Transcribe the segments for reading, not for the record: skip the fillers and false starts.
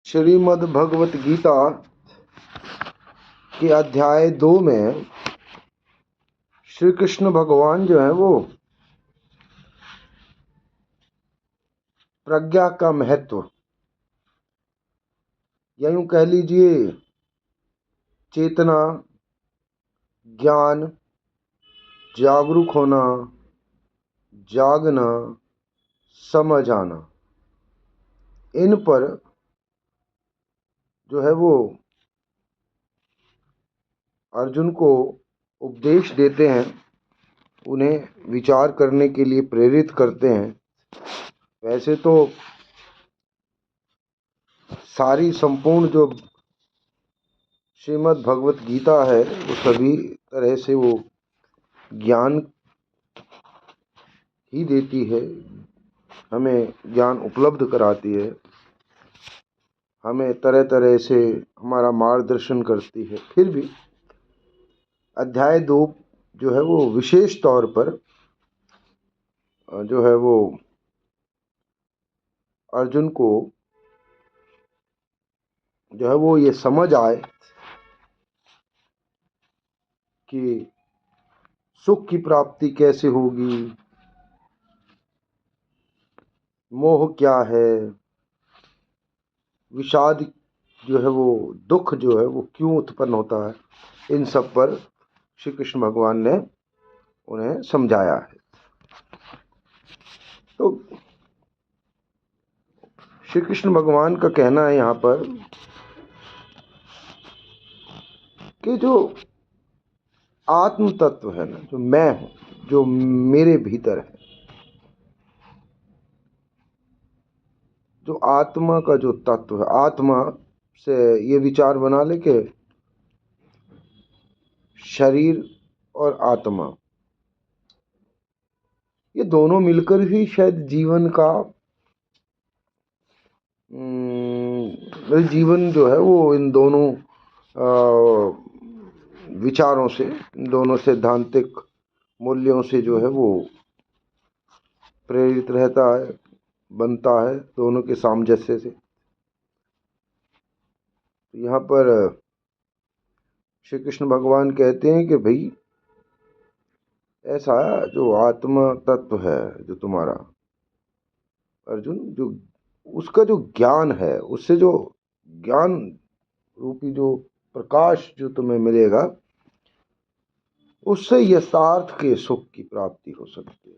श्रीमद् भगवत गीता के अध्याय 2 में श्री कृष्ण भगवान जो है वो प्रज्ञा का महत्व, या यूं कह लीजिए चेतना, ज्ञान, जागरूक होना, जागना, समझ आना, इन पर जो है वो अर्जुन को उपदेश देते हैं, उन्हें विचार करने के लिए प्रेरित करते हैं। वैसे तो सारी संपूर्ण जो श्रीमद् भगवत गीता है वो सभी तरह से वो ज्ञान ही देती है, हमें ज्ञान उपलब्ध कराती है, हमें तरह तरह से हमारा मार्गदर्शन करती है। फिर भी अध्याय 2 जो है वो विशेष तौर पर जो है वो अर्जुन को जो है वो ये समझ आए कि सुख की प्राप्ति कैसे होगी, मोह क्या है, विषाद जो है वो दुख जो है वो क्यों उत्पन्न होता है, इन सब पर श्री कृष्ण भगवान ने उन्हें समझाया है। तो श्री कृष्ण भगवान का कहना है यहाँ पर कि जो आत्म तत्व है ना, जो मैं हूँ, जो मेरे भीतर है, जो आत्मा का जो तत्व है, आत्मा से ये विचार बना ले कि शरीर और आत्मा ये दोनों मिलकर ही शायद जीवन का जीवन जो है वो इन दोनों विचारों से, इन दोनों सैद्धांतिक मूल्यों से जो है वो प्रेरित रहता है, बनता है, दोनों के सामंजस्य से। तो यहाँ पर श्री कृष्ण भगवान कहते हैं कि भाई ऐसा जो आत्मा तत्व है जो तुम्हारा अर्जुन, जो उसका जो ज्ञान है, उससे जो ज्ञान रूपी जो प्रकाश जो तुम्हें मिलेगा, उससे यथार्थ के सुख की प्राप्ति हो सकती है।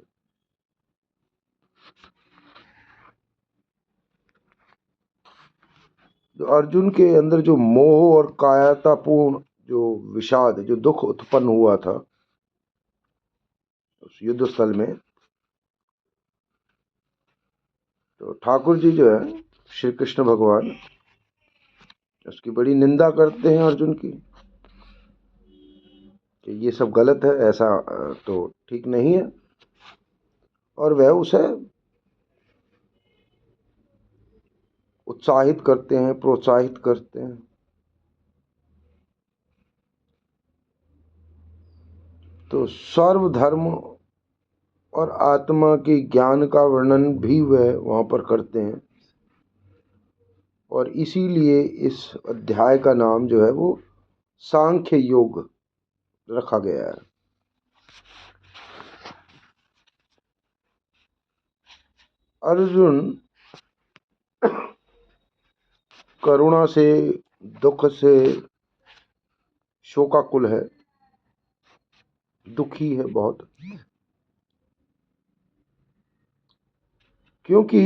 जो अर्जुन के अंदर जो मोह और कायरतापूर्ण जो विषाद, जो दुख उत्पन्न हुआ था उस युद्ध स्थल में, तो ठाकुर जी जो है श्री कृष्ण भगवान उसकी बड़ी निंदा करते हैं अर्जुन की कि ये सब गलत है, ऐसा तो ठीक नहीं है, और वह उसे उत्साहित करते हैं, प्रोत्साहित करते हैं। तो सर्वधर्म और आत्मा के ज्ञान का वर्णन भी वह वहाँ पर करते हैं, और इसीलिए इस अध्याय का नाम जो है वो सांख्य योग रखा गया है। अर्जुन करुणा से, दुख से शोकाकुल है, दुखी है बहुत, क्योंकि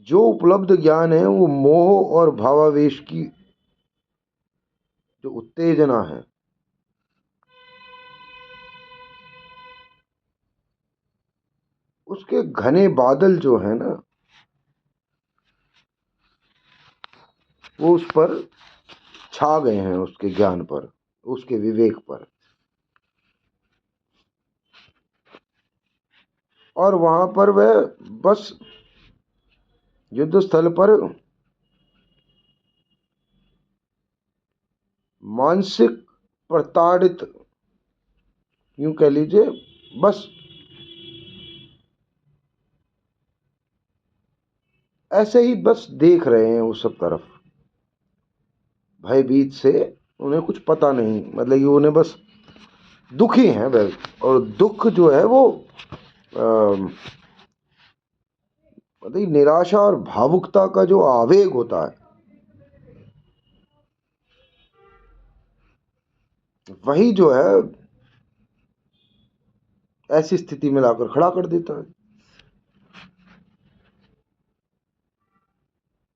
जो उपलब्ध ज्ञान है वो मोह और भावावेश की जो उत्तेजना है, उसके घने बादल जो है ना, वो उस पर छा गए हैं, उसके ज्ञान पर, उसके विवेक पर, और वहां पर वह बस युद्ध स्थल पर मानसिक प्रताड़ित, यूं कह लीजिए, बस ऐसे ही बस देख रहे हैं उस सब तरफ, भयभीत से। उन्हें कुछ पता नहीं, मतलब कि उन्हें बस दुखी हैं वह। और दुख जो है वो मतलब निराशा और भावुकता का जो आवेग होता है, वही जो है ऐसी स्थिति में लाकर खड़ा कर देता है।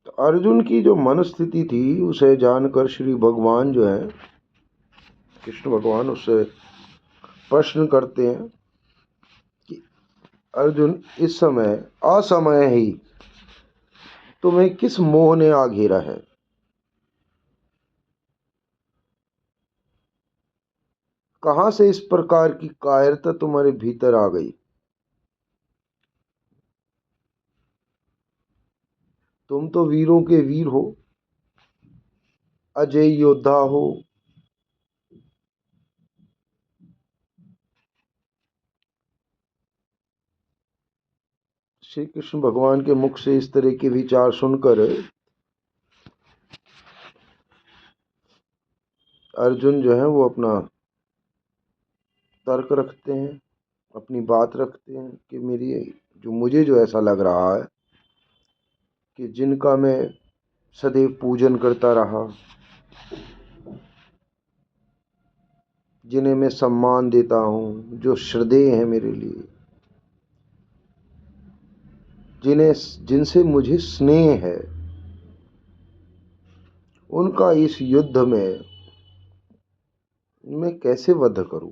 तो अर्जुन की जो मनस्थिति थी उसे जानकर श्री भगवान जो है, कृष्ण भगवान, उससे प्रश्न करते हैं कि अर्जुन, इस समय असमय ही तुम्हें किस मोह ने आ घेरा है? कहां से इस प्रकार की कायरता तुम्हारे भीतर आ गई? तुम तो वीरों के वीर हो, अजय योद्धा हो। श्री कृष्ण भगवान के मुख से इस तरह के विचार सुनकर अर्जुन जो है वो अपना तर्क रखते हैं, अपनी बात रखते हैं कि मेरी जो मुझे जो ऐसा लग रहा है कि जिनका मैं सदैव पूजन करता रहा, जिन्हें मैं सम्मान देता हूँ, जो श्रद्धेय हैं मेरे लिए, जिन्हें जिनसे मुझे स्नेह है, उनका इस युद्ध में मैं कैसे वध करूं?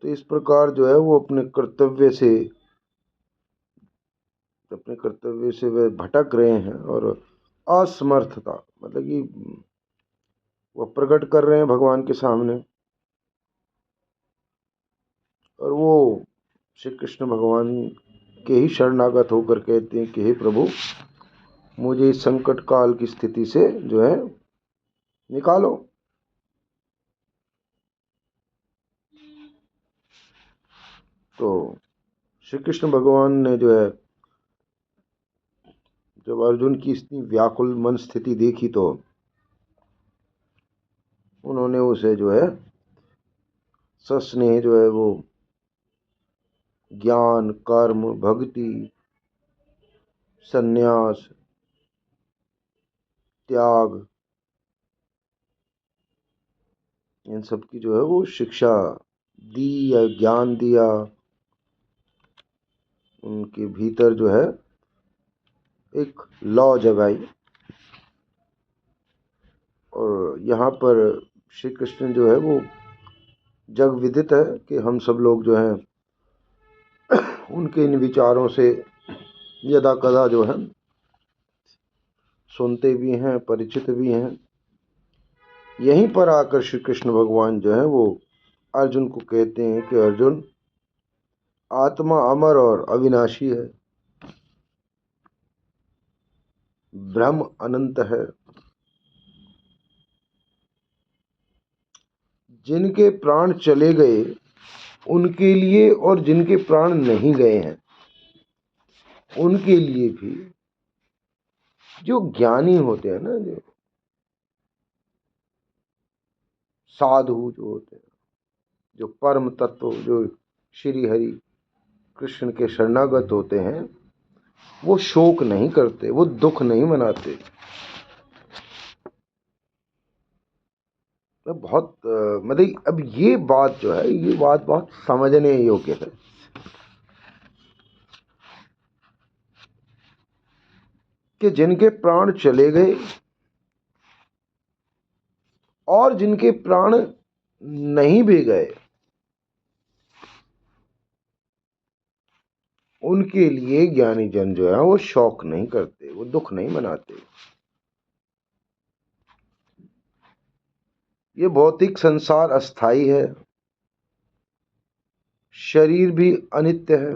तो इस प्रकार जो है वो अपने कर्तव्य से वे भटक रहे हैं। और असमर्थता, मतलब कि वो प्रकट कर रहे हैं भगवान के सामने। और वो श्री कृष्ण भगवान के ही शरणागत होकर कहते हैं कि हे प्रभु, मुझे इस संकट काल की स्थिति से जो है निकालो। तो श्री कृष्ण भगवान ने जो है, जब अर्जुन की इतनी व्याकुल मन स्थिति देखी, तो उन्होंने उसे जो है सस्नेह जो है वो ज्ञान, कर्म, भक्ति, संन्यास, त्याग, इन सब की जो है वो शिक्षा दी या ज्ञान दिया। उनके भीतर जो है एक लौ जगाई। और यहाँ पर श्री कृष्ण जो है वो जग विदित है कि हम सब लोग जो हैं उनके इन विचारों से यदा कदा जो है सुनते भी हैं, परिचित भी हैं। यहीं पर आकर श्री कृष्ण भगवान जो है वो अर्जुन को कहते हैं कि अर्जुन, आत्मा अमर और अविनाशी है, ब्रह्म अनंत है। जिनके प्राण चले गए उनके लिए, और जिनके प्राण नहीं गए हैं उनके लिए भी, जो ज्ञानी होते हैं ना, जो साधु जो होते हैं, जो परम तत्व, जो श्री हरि कृष्ण के शरणागत होते हैं, वो शोक नहीं करते, वो दुख नहीं मनाते। तो बहुत मतलब अब ये बात जो है, ये बात बहुत समझने योग्य है कि जिनके प्राण चले गए और जिनके प्राण नहीं भी गए, उनके लिए ज्ञानी जन जो है वो शौक नहीं करते, वो दुख नहीं मनाते। ये भौतिक संसार अस्थाई है, शरीर भी अनित्य है,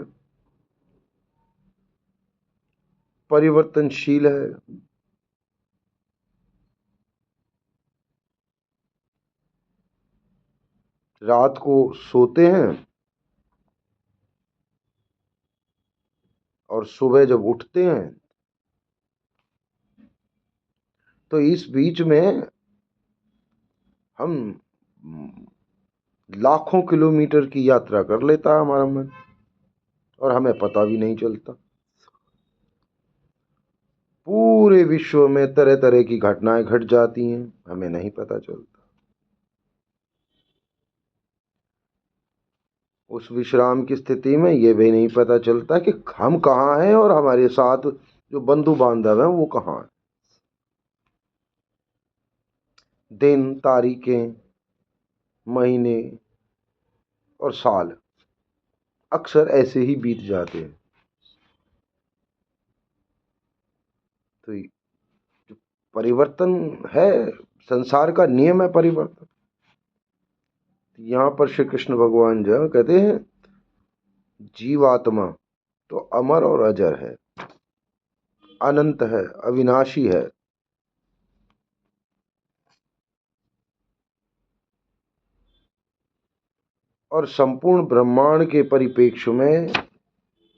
परिवर्तनशील है। रात को सोते हैं, और सुबह जब उठते हैं तो इस बीच में हम लाखों किलोमीटर की यात्रा कर लेता है हमारा मन, और हमें पता भी नहीं चलता। पूरे विश्व में तरह तरह की घटनाएं घट जाती हैं, हमें नहीं पता चलता। उस विश्राम की स्थिति में ये भी नहीं पता चलता कि हम कहाँ हैं और हमारे साथ जो बंधु बांधव हैं वो कहाँ हैं। दिन, तारीखें, महीने और साल अक्सर ऐसे ही बीत जाते हैं। तो जो परिवर्तन है, संसार का नियम है परिवर्तन। यहाँ पर श्री कृष्ण भगवान जो है कहते हैं जीवात्मा तो अमर और अजर है, अनंत है, अविनाशी है। और संपूर्ण ब्रह्मांड के परिप्रेक्ष्य में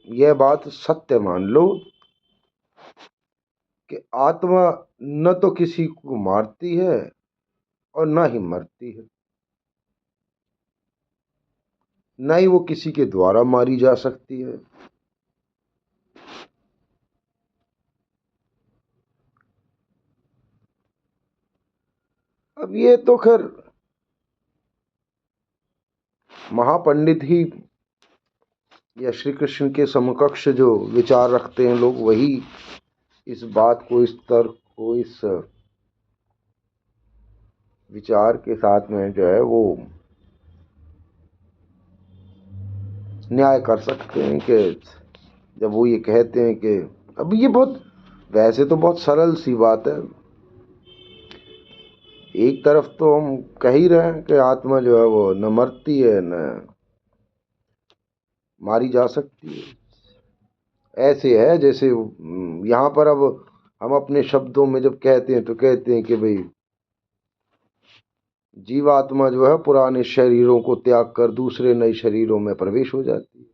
यह बात सत्य मान लो कि आत्मा न तो किसी को मारती है और न ही मरती है, न ही वो किसी के द्वारा मारी जा सकती है। अब ये तो खैर महापंडित ही या श्री कृष्ण के समकक्ष जो विचार रखते हैं लोग, वही इस बात को, इस तर्क को, इस विचार के साथ में जो है वो न्याय कर सकते हैं कि जब वो ये कहते हैं कि अब ये बहुत, वैसे तो बहुत सरल सी बात है। एक तरफ तो हम कह ही रहे हैं कि आत्मा जो है वो न मरती है न मारी जा सकती है। ऐसे है जैसे यहाँ पर अब हम अपने शब्दों में जब कहते हैं तो कहते हैं कि भाई जीवात्मा जो है पुराने शरीरों को त्याग कर दूसरे नए शरीरों में प्रवेश हो जाती है,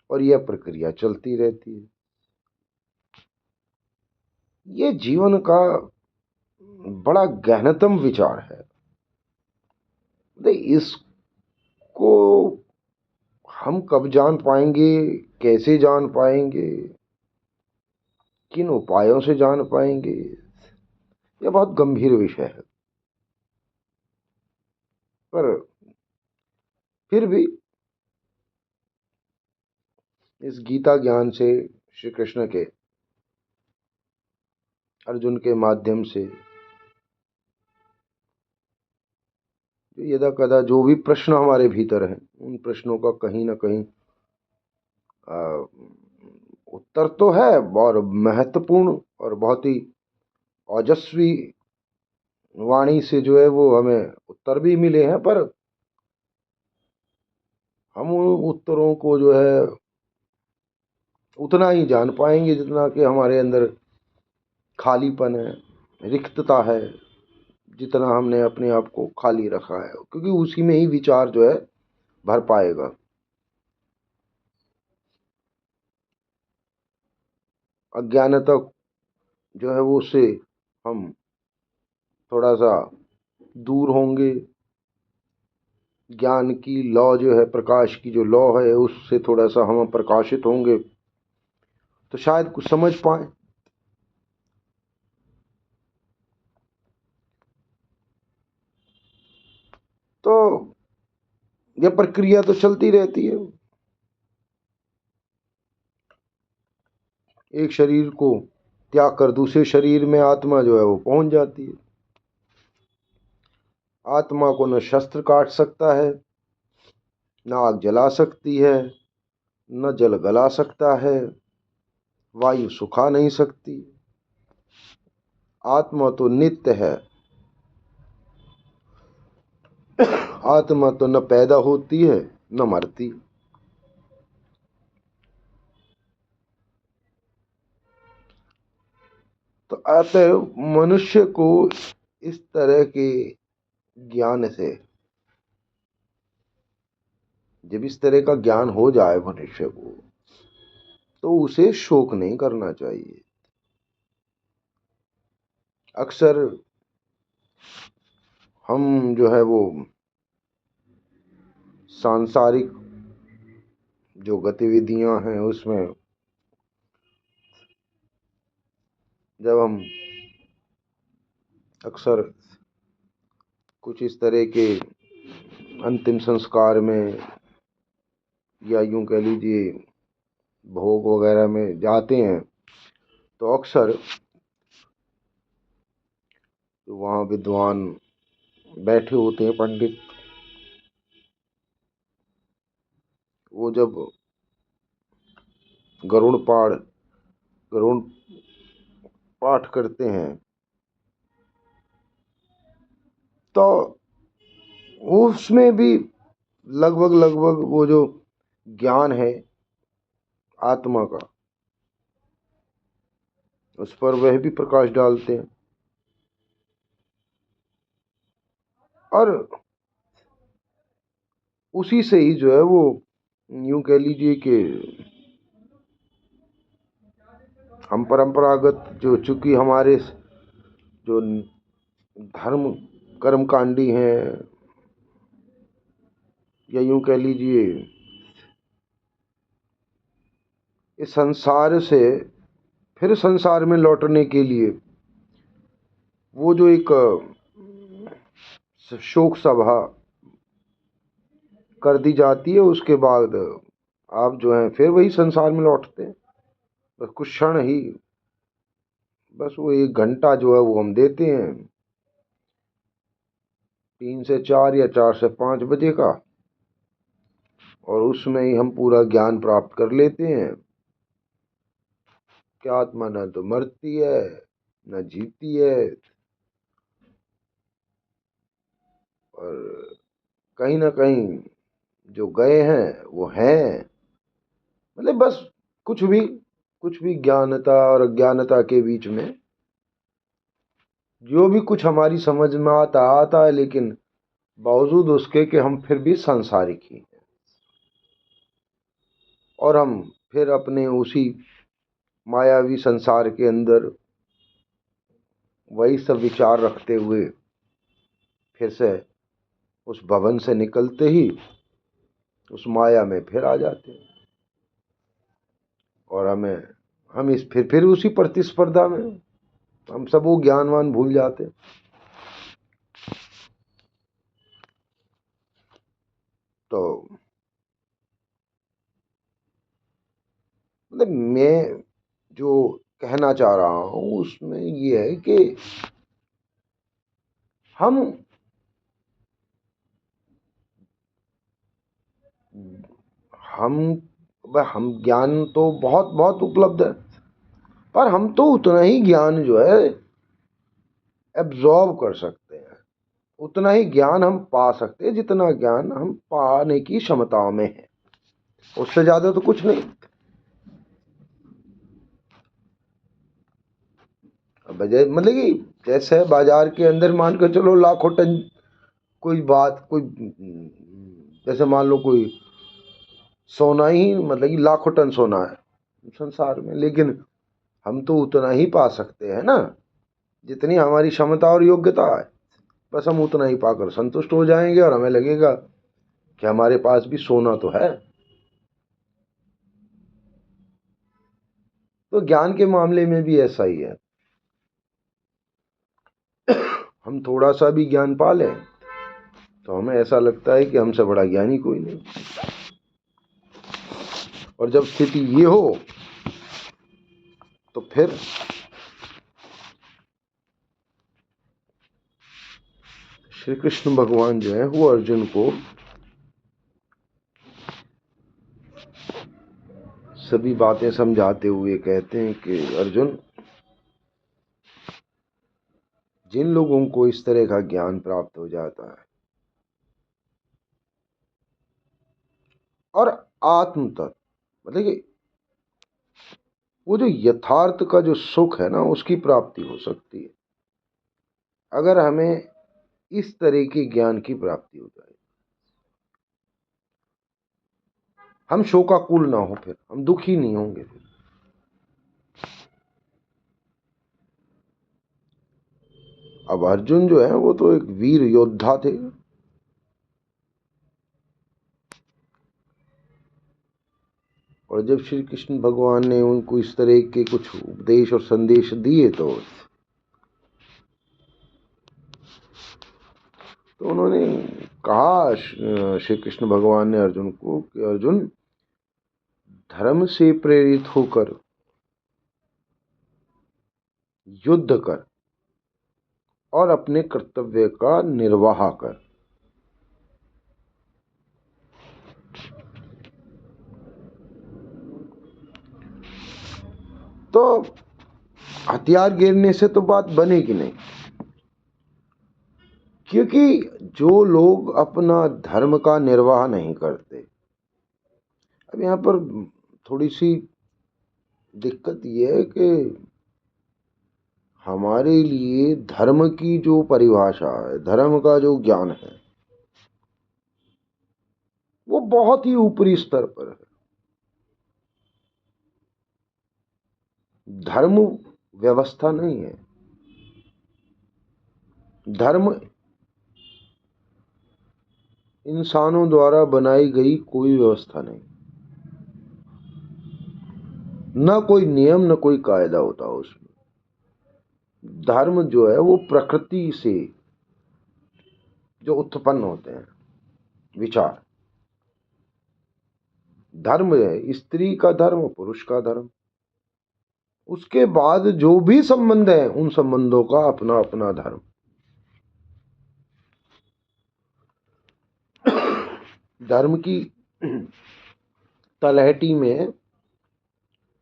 और यह प्रक्रिया चलती रहती है। ये जीवन का बड़ा गहनतम विचार है। इसको हम कब जान पाएंगे, कैसे जान पाएंगे, किन उपायों से जान पाएंगे, यह बहुत गंभीर विषय है। पर फिर भी इस गीता ज्ञान से श्री कृष्ण के अर्जुन के माध्यम से यदा कदा जो भी प्रश्न हमारे भीतर हैं, उन प्रश्नों का कहीं ना कहीं उत्तर तो है, और महत्वपूर्ण और बहुत ही ओजस्वी वाणी से जो है वो हमें उत्तर भी मिले हैं। पर हम उन उत्तरों को जो है उतना ही जान पाएंगे जितना कि हमारे अंदर खालीपन है, रिक्तता है, जितना हमने अपने आप को खाली रखा है, क्योंकि उसी में ही विचार जो है भर पाएगा। अज्ञानता जो है वो उससे हम थोड़ा सा दूर होंगे, ज्ञान की लौ जो है, प्रकाश की जो लौ है, उससे थोड़ा सा हम प्रकाशित होंगे तो शायद कुछ समझ पाए। तो यह प्रक्रिया तो चलती रहती है। एक शरीर को त्याग कर दूसरे शरीर में आत्मा जो है वो पहुंच जाती है। आत्मा को न शस्त्र काट सकता है, न आग जला सकती है, न जल गला सकता है, वायु सुखा नहीं सकती। आत्मा तो नित्य है। आत्मा तो न पैदा होती है न मरती। तो अतः मनुष्य को इस तरह के ज्ञान से, जब इस तरह का ज्ञान हो जाए मनुष्य को, तो उसे शोक नहीं करना चाहिए। अक्सर हम जो है वो सांसारिक जो गतिविधियां हैं उसमें जब हम अक्सर कुछ इस तरह के अंतिम संस्कार में या यूं कह लीजिए भोग वगैरह में जाते हैं तो अक्सर जो वहाँ विद्वान बैठे होते हैं पंडित, वो जब गरुड़ पाठ करते हैं तो उसमें भी लगभग वो जो ज्ञान है आत्मा का, उस पर वह भी प्रकाश डालते हैं। और उसी से ही जो है वो यूं कह लीजिए कि हम परंपरागत जो चूंकि हमारे जो धर्म कर्मकांडी हैं या यूं कह लीजिए इस संसार से फिर संसार में लौटने के लिए वो जो एक शोक सभा कर दी जाती है, उसके बाद आप जो हैं फिर वही संसार में लौटते हैं। बस कुछ क्षण ही, बस वो 1 घंटा जो है वो हम देते हैं 3 से 4 या 4 से 5 बजे का, और उसमें ही हम पूरा ज्ञान प्राप्त कर लेते हैं कि आत्मा न तो मरती है न जीती है, और कहीं ना कहीं जो गए हैं वो हैं। मतलब बस कुछ भी ज्ञानता और अज्ञानता के बीच में जो भी कुछ हमारी समझ में आता है, लेकिन बावजूद उसके कि हम फिर भी सांसारिक ही हैं और हम फिर अपने उसी मायावी संसार के अंदर वही सब विचार रखते हुए फिर से उस भवन से निकलते ही उस माया में फिर आ जाते हैं, और हम इस फिर उसी प्रतिस्पर्धा में हम सब वो ज्ञानवान भूल जाते हैं। तो मतलब मैं जो कहना चाह रहा हूँ उसमें ये है कि हम हम हम ज्ञान तो बहुत बहुत उपलब्ध है, पर हम तो उतना ही ज्ञान जो है एब्जॉर्ब कर सकते हैं, उतना ही ज्ञान हम पा सकते हैं जितना ज्ञान हम पाने की क्षमताओं में है, उससे ज्यादा तो कुछ नहीं। बजाय मतलब कि जैसे बाजार के अंदर मान कर चलो लाखों टन कोई जैसे मान लो कोई सोना ही, मतलब कि लाखों टन सोना है संसार में, लेकिन हम तो उतना ही पा सकते हैं ना जितनी हमारी क्षमता और योग्यता है। बस हम उतना ही पाकर संतुष्ट हो जाएंगे और हमें लगेगा कि हमारे पास भी सोना तो है। तो ज्ञान के मामले में भी ऐसा ही है, हम थोड़ा सा भी ज्ञान पा लें तो हमें ऐसा लगता है कि हमसे बड़ा ज्ञानी कोई नहीं। और जब स्थिति ये हो तो फिर श्री कृष्ण भगवान जो है वो अर्जुन को सभी बातें समझाते हुए कहते हैं कि अर्जुन, जिन लोगों को इस तरह का ज्ञान प्राप्त हो जाता है और आत्म तत्व, मतलब कि वो जो यथार्थ का जो सुख है ना उसकी प्राप्ति हो सकती है अगर हमें इस तरह के ज्ञान की प्राप्ति हो जाए। हम शोकाकुल ना हो, फिर हम दुखी नहीं होंगे, फिर अब अर्जुन जो है वो तो एक वीर योद्धा थे, और जब श्री कृष्ण भगवान ने उनको इस तरह के कुछ उपदेश और संदेश दिए तो उन्होंने कहा, श्री कृष्ण भगवान ने अर्जुन को, कि अर्जुन, धर्म से प्रेरित होकर युद्ध कर और अपने कर्तव्य का निर्वाह कर। तो हथियार गिरने से तो बात बनेगी नहीं, क्योंकि जो लोग अपना धर्म का निर्वाह नहीं करते, अब यहाँ पर थोड़ी सी दिक्कत ये है कि हमारे लिए धर्म की जो परिभाषा है, धर्म का जो ज्ञान है, वो बहुत ही ऊपरी स्तर पर है। धर्म व्यवस्था नहीं है। धर्म इंसानों द्वारा बनाई गई कोई व्यवस्था नहीं, न कोई नियम न कोई कायदा होता उसमें। धर्म जो है वो प्रकृति से जो उत्पन्न होते हैं विचार, धर्म है स्त्री का धर्म, पुरुष का धर्म, उसके बाद जो भी संबंध है उन संबंधों का अपना अपना धर्म। धर्म की तलहटी में,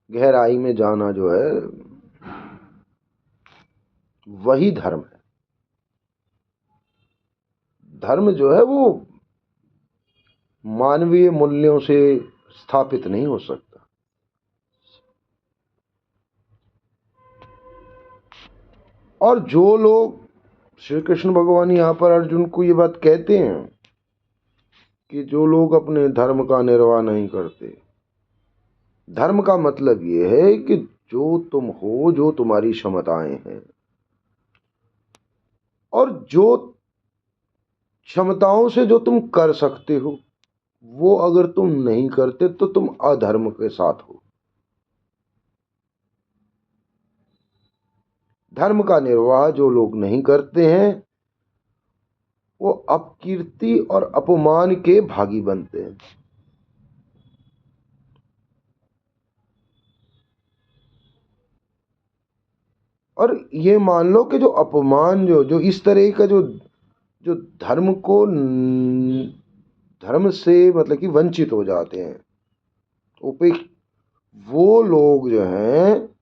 गहराई में जाना जो है वही धर्म है। धर्म जो है वो मानवीय मूल्यों से स्थापित नहीं हो सकता। और जो लोग, श्री कृष्ण भगवान यहाँ पर अर्जुन को ये बात कहते हैं कि जो लोग अपने धर्म का निर्वाह नहीं करते, धर्म का मतलब ये है कि जो तुम हो, जो तुम्हारी क्षमताएं हैं, और जो क्षमताओं से जो तुम कर सकते हो, वो अगर तुम नहीं करते तो तुम अधर्म के साथ हो। धर्म का निर्वाह जो लोग नहीं करते हैं वो अपकीर्ति और अपमान के भागी बनते हैं। और ये मान लो कि जो अपमान, जो इस तरह का जो जो धर्म को धर्म से मतलब कि वंचित हो जाते हैं, वो लोग जो हैं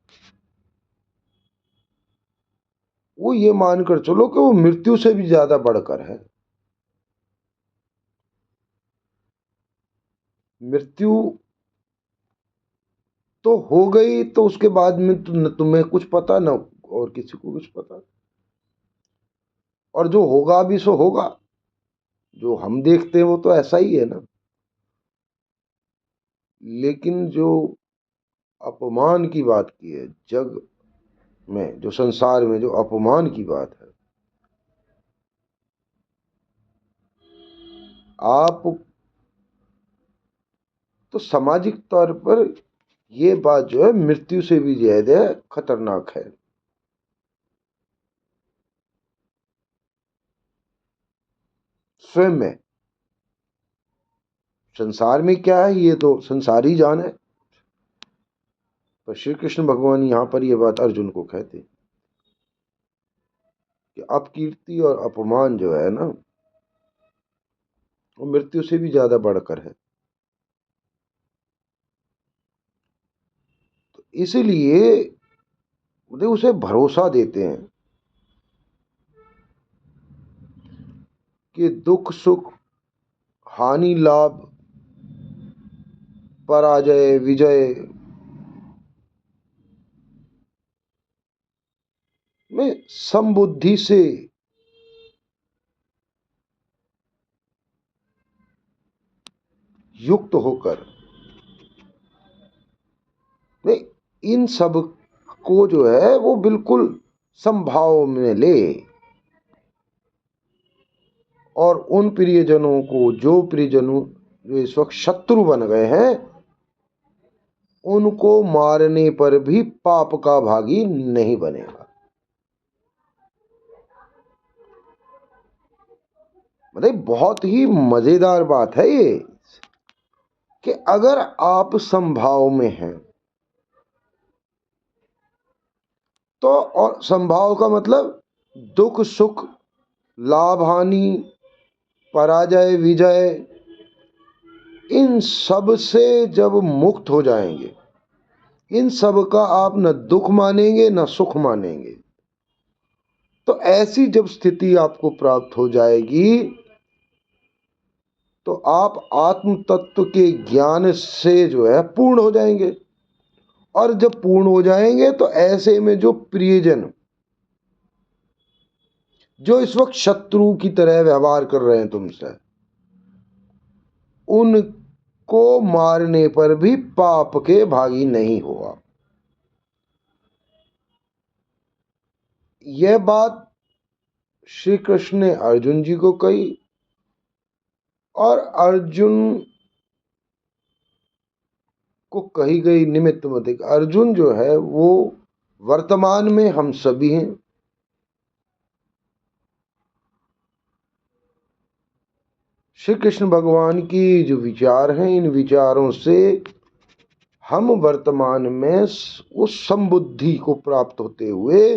वो ये मानकर चलो कि वो मृत्यु से भी ज्यादा बढ़कर है। मृत्यु तो हो गई तो उसके बाद में तुम्हें कुछ पता न और किसी को कुछ पता, और जो होगा भी सो होगा। जो हम देखते हैं वो तो ऐसा ही है ना। लेकिन जो अपमान की बात की है जग में, जो संसार में जो अपमान की बात है, आप तो सामाजिक तौर पर ये बात जो है मृत्यु से भी ज्यादा खतरनाक है। स्वयं में संसार में क्या है ये तो संसारी जान है, पर श्री कृष्ण भगवान यहां पर ये बात अर्जुन को कहते कि अपकीर्ति और अपमान जो है ना वो मृत्यु से भी ज्यादा बढ़कर है। तो इसलिए उसे भरोसा देते हैं कि दुख सुख, हानि लाभ, पराजय विजय में समबुद्धि से युक्त होकर वे इन सब को जो है वो बिल्कुल संभाव में ले, और उन प्रियजनों को, जो प्रियजनों जो इस वक्त शत्रु बन गए हैं, उनको मारने पर भी पाप का भागी नहीं बनेगा। मतलब बहुत ही मजेदार बात है ये, कि अगर आप समभाव में हैं तो, और समभाव का मतलब दुख सुख, लाभ हानि, पराजय विजय, इन सब से जब मुक्त हो जाएंगे, इन सब का आप न दुख मानेंगे न सुख मानेंगे, तो ऐसी जब स्थिति आपको प्राप्त हो जाएगी तो आप आत्म तत्व के ज्ञान से जो है पूर्ण हो जाएंगे। और जब पूर्ण हो जाएंगे तो ऐसे में जो प्रियजन, जो इस वक्त शत्रु की तरह व्यवहार कर रहे हैं तुमसे, उनको मारने पर भी पाप के भागी नहीं हुआ। यह बात श्री कृष्ण ने अर्जुन जी को कही, और अर्जुन को कही गई निमित्त मतिक। अर्जुन जो है वो वर्तमान में हम सभी हैं। श्री कृष्ण भगवान की जो विचार हैं, इन विचारों से हम वर्तमान में उस संबुद्धि को प्राप्त होते हुए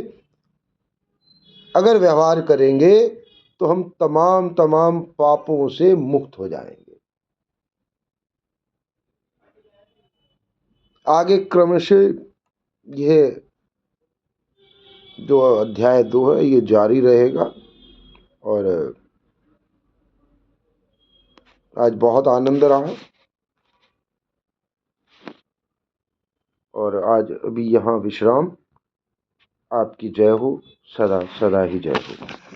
अगर व्यवहार करेंगे तो हम तमाम तमाम पापों से मुक्त हो जाएंगे। आगे क्रमशः यह जो अध्याय 2 है ये जारी रहेगा। और आज बहुत आनंद रहा, और आज अभी यहाँ विश्राम। आपकी जय हो, सदा सदा ही जय हो।